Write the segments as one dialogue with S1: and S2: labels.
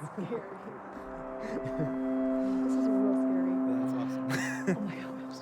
S1: Scary. This is real scary.
S2: That's awesome.
S1: Oh my gosh.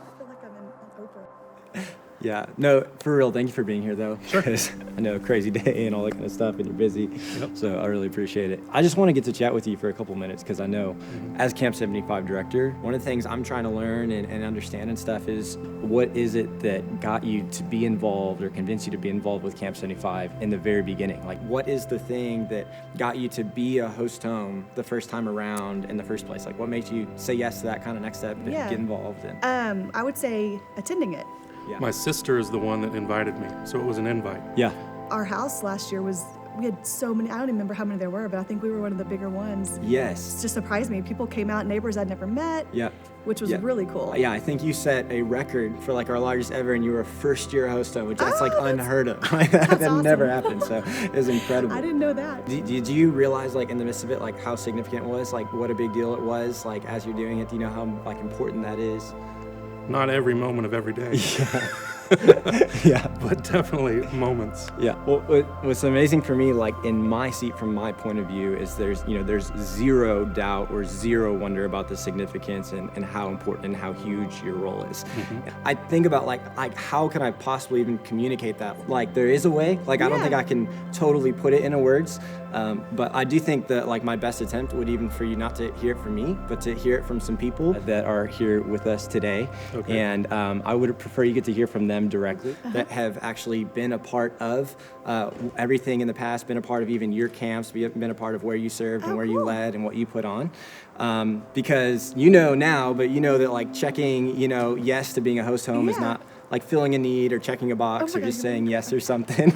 S1: I feel like I'm on Oprah.
S2: Yeah, no, for real, thank you for being here, though.
S3: Sure.
S2: Because I know, crazy day and all that kind of stuff, and you're busy.
S3: Yep.
S2: So I really appreciate it. I just want to get to chat with you for a couple minutes, because I know, as Camp 75 director, one of the things I'm trying to learn and understand and stuff is, what is it that got you to be involved or convinced you to be involved with Camp 75 in the very beginning? Like, what is the thing that got you to be a host home the first time around in the first place? Like, what made you say yes to that kind of next step and
S1: Yeah.
S2: get involved? And
S1: I would say attending it.
S2: yeah.
S3: My sister is the one that invited me, so it was an invite.
S2: Yeah.
S1: Our house last year we had so many, I don't even remember how many there were, but I think we were one of the bigger ones.
S2: Yes.
S1: It just surprised me. People came out, neighbors I'd never met,
S2: Yeah.
S1: which was
S2: Yeah.
S1: really cool.
S2: Yeah, I think you set a record for like our largest ever, and you were a first-year host home, which that's like unheard of. Like, that
S1: awesome.
S2: never happened, so it was incredible.
S1: I didn't know that.
S2: Did you realize, like, in the midst of it, like, how significant it was, like, what a big deal it was, like, as you're doing it? Do you know how, like, important that is?
S3: Not every moment of every day,
S2: Yeah.
S3: but definitely moments.
S2: Yeah. Well, what's amazing for me, like in my seat, from my point of view, is there's zero doubt or zero wonder about the significance and how important and how huge your role is. I think about like how can I possibly even communicate that? Like, there is a way. Like, I don't think I can totally put it into words. But I do think that like my best attempt would even for you not to hear it from me, but to hear it from some people that are here with us today.
S3: Okay.
S2: And I would prefer you get to hear from them directly, that have actually been a part of everything in the past, been a part of even your camps, been a part of where you served and where you led and what you put on. Because you know now, but you know that like checking, yes to being a host home is not like filling a need or checking a box or just saying yes or something.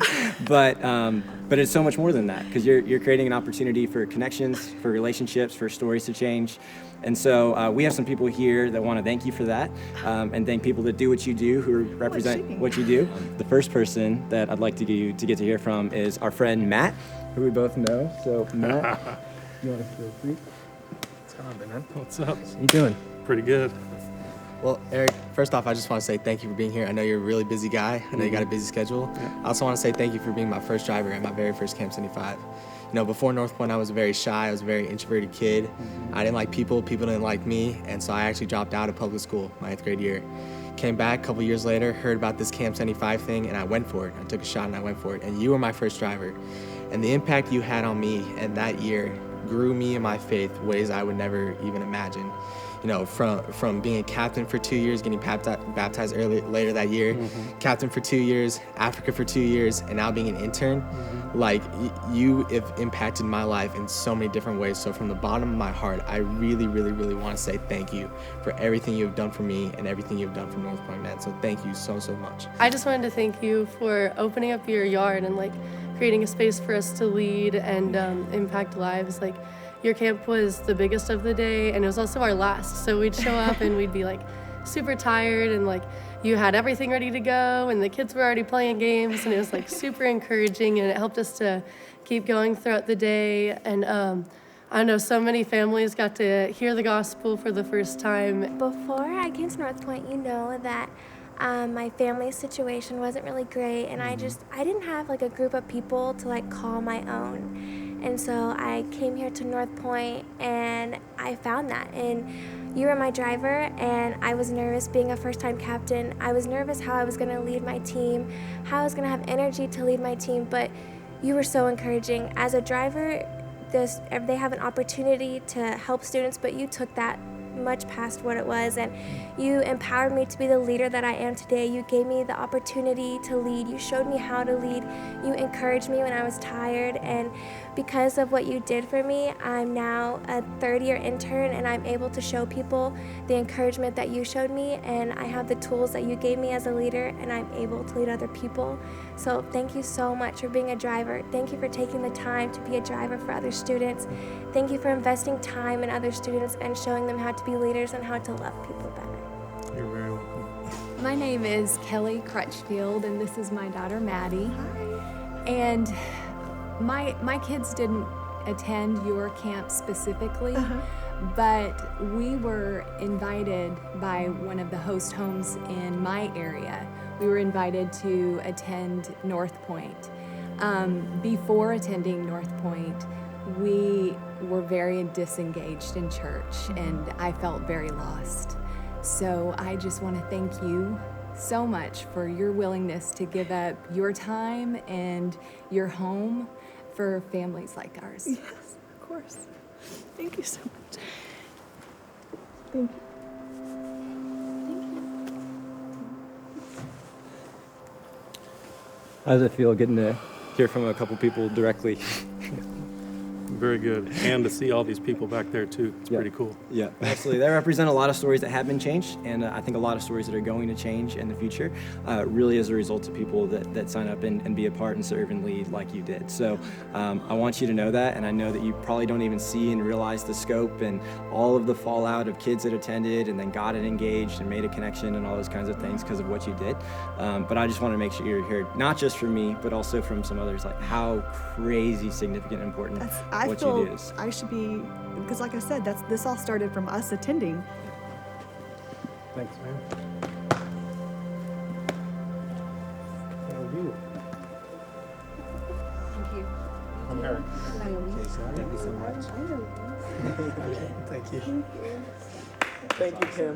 S2: But it's so much more than that, because you're creating an opportunity for connections, for relationships, for stories to change. And so we have some people here that want to thank you for that, and thank people that do what you do, who represent what you do. The first person that I'd like to get to hear from is our friend Matt, who we both know. So Matt, you want to feel free?
S4: What's going on, man?
S3: What's up?
S2: How you doing?
S3: Pretty good.
S4: Well, Eric, first off, I just want to say thank you for being here. I know you're a really busy guy. I know you got a busy schedule. I also want to say thank you for being my first driver at my very first Camp 75. Before North Point, I was very shy. I was a very introverted kid. I didn't like people. People didn't like me. And so I actually dropped out of public school my 8th grade year. Came back a couple years later, heard about this Camp 75 thing, and I went for it. I took a shot and I went for it. And you were my first driver. And the impact you had on me and that year grew me in my faith ways I would never even imagine. From being a captain for 2 years, getting baptized later that year, captain for 2 years, Africa for 2 years, and now being an intern, like you have impacted my life in so many different ways. So from the bottom of my heart, I really, really, really want to say thank you for everything you've done for me and everything you've done for North Point, man. So thank you so, so much.
S5: I just wanted to thank you for opening up your yard and like creating a space for us to lead and impact lives. Like, your camp was the biggest of the day, and it was also our last. So we'd show up and we'd be like super tired, and like you had everything ready to go, and the kids were already playing games, and it was like super encouraging, and it helped us to keep going throughout the day. And I know so many families got to hear the gospel for the first time.
S6: Before I came to North Point, you know that my family situation wasn't really great, and I didn't have like a group of people to like call my own. And so I came here to North Point and I found that. And you were my driver, and I was nervous being a first-time captain. I was nervous how I was going to lead my team, how I was going to have energy to lead my team, but you were so encouraging. As a driver, they have an opportunity to help students, but you took that much past what it was, and you empowered me to be the leader that I am today. You gave me the opportunity to lead. You showed me how to lead. You encouraged me when I was tired, and because of what you did for me, I'm now a third-year intern, and I'm able to show people the encouragement that you showed me, and I have the tools that you gave me as a leader, and I'm able to lead other people. So thank you so much for being a driver. Thank you for taking the time to be a driver for other students. Thank you for investing time in other students and showing them how to be leaders and how to love people better.
S3: You're very welcome.
S7: My name is Kelly Crutchfield, and this is my daughter Maddie. And my kids didn't attend your camp specifically, but we were invited by one of the host homes in my area. We were invited to attend North Point. Before attending North Point, we were very disengaged in church, and I felt very lost. So I just want to thank you so much for your willingness to give up your time and your home for families like ours.
S1: Yes, of course. Thank you so much. Thank you.
S2: How does it feel getting to hear from a couple people directly?
S3: Very good. And to see all these people back there too. It's
S2: Yeah.
S3: pretty cool.
S2: Yeah, absolutely. They represent a lot of stories that have been changed, and I think a lot of stories that are going to change in the future, really as a result of people that sign up and be a part and serve and lead like you did. So I want you to know that, and I know that you probably don't even see and realize the scope and all of the fallout of kids that attended and then got it engaged and made a connection and all those kinds of things because of what you did. But I just want to make sure you're here, not just from me, but also from some others, like how crazy significant and important
S1: I
S2: what
S1: feel
S2: you do is.
S1: I should be, because like I said, this all started from us attending.
S3: Thanks, man. I'm Eric.
S4: Thank you so much. Thank you. Thank you, Kim.